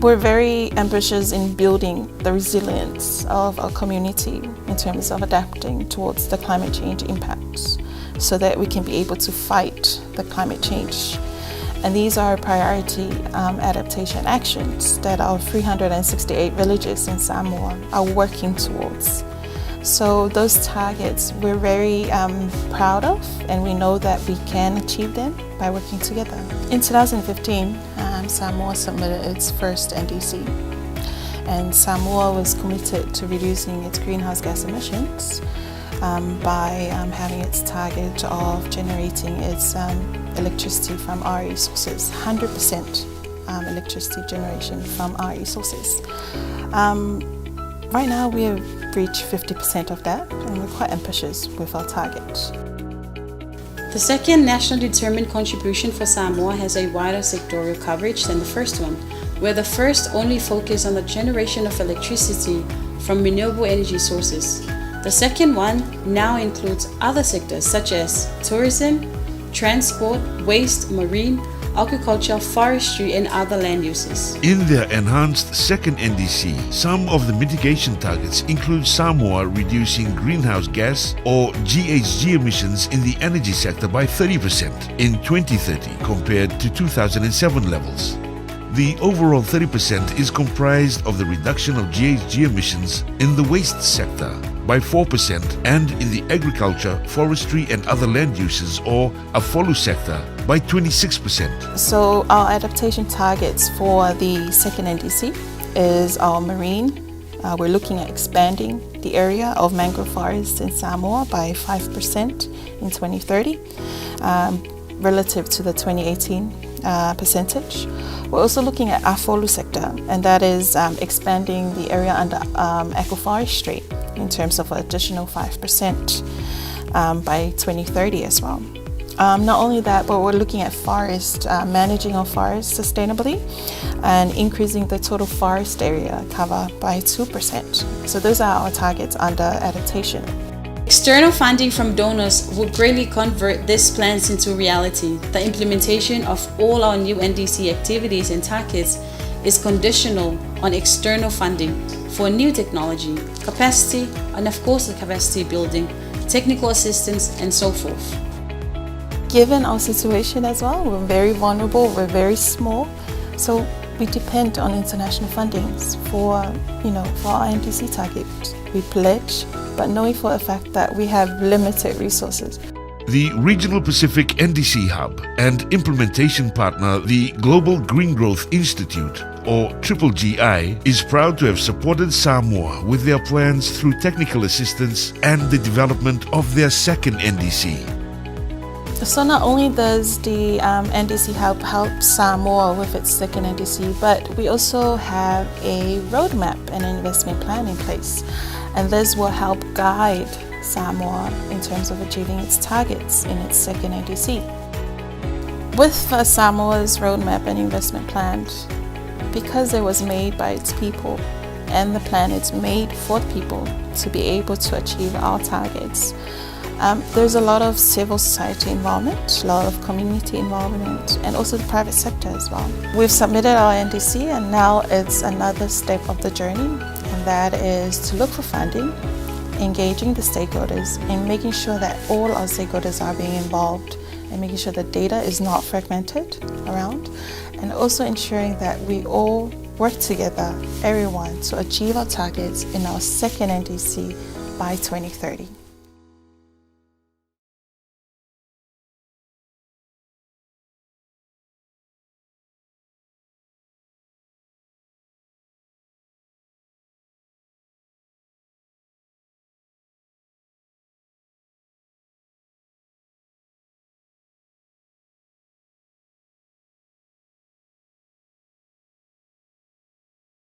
We're very ambitious in building the resilience of our community in terms of adapting towards the climate change impacts so that we can be able to fight the climate change. And these are priority adaptation actions that our 368 villages in Samoa are working towards. So those targets we're very proud of, and we know that we can achieve them by working together. In 2015, Samoa submitted its first NDC, and Samoa was committed to reducing its greenhouse gas emissions by having its target of generating its electricity from RE sources, 100% electricity generation from RE sources. Right now we have reached 50% of that, and we're quite ambitious with our target. The second nationally determined contribution for Samoa has a wider sectorial coverage than the first one, where the first only focused on the generation of electricity from renewable energy sources. The second one now includes other sectors such as tourism, transport, waste, marine, agriculture, forestry, and other land uses. In their enhanced second NDC, some of the mitigation targets include Samoa reducing greenhouse gas or GHG emissions in the energy sector by 30% in 2030 compared to 2007 levels. The overall 30% is comprised of the reduction of GHG emissions in the waste sector by 4% and in the agriculture, forestry and other land uses or AFOLU sector by 26%. So our adaptation targets for the second NDC is our marine. We're looking at expanding the area of mangrove forests in Samoa by 5% in 2030 relative to the 2018 percentage. We're also looking at AFOLU sector, and that is expanding the area under agroforestry in terms of an additional 5% by 2030 as well. Not only that, but we're looking at forest, managing our forests sustainably and increasing the total forest area cover by 2%. So those are our targets under adaptation. External funding from donors will greatly convert these plans into reality. The implementation of all our new NDC activities and targets is conditional on external funding for new technology, capacity, and of course the capacity building, technical assistance, and so forth. Given our situation as well, we're very vulnerable, we're very small, so we depend on international fundings for our NDC target. We pledge, but knowing for a fact that we have limited resources. The Regional Pacific NDC Hub and implementation partner, the Global Green Growth Institute, or GGI, is proud to have supported Samoa with their plans through technical assistance and the development of their second NDC. So not only does the NDC Hub help Samoa with its second NDC, but we also have a roadmap and investment plan in place. And this will help guide Samoa in terms of achieving its targets in its second NDC. With Samoa's roadmap and investment plan, because it was made by its people and the plan is made for the people to be able to achieve our targets, there's a lot of civil society involvement, a lot of community involvement, and also the private sector as well. We've submitted our NDC, and now it's another step of the journey, and that is to look for funding, engaging the stakeholders, and making sure that all our stakeholders are being involved, and making sure the data is not fragmented around, and also ensuring that we all work together, everyone, to achieve our targets in our second NDC by 2030.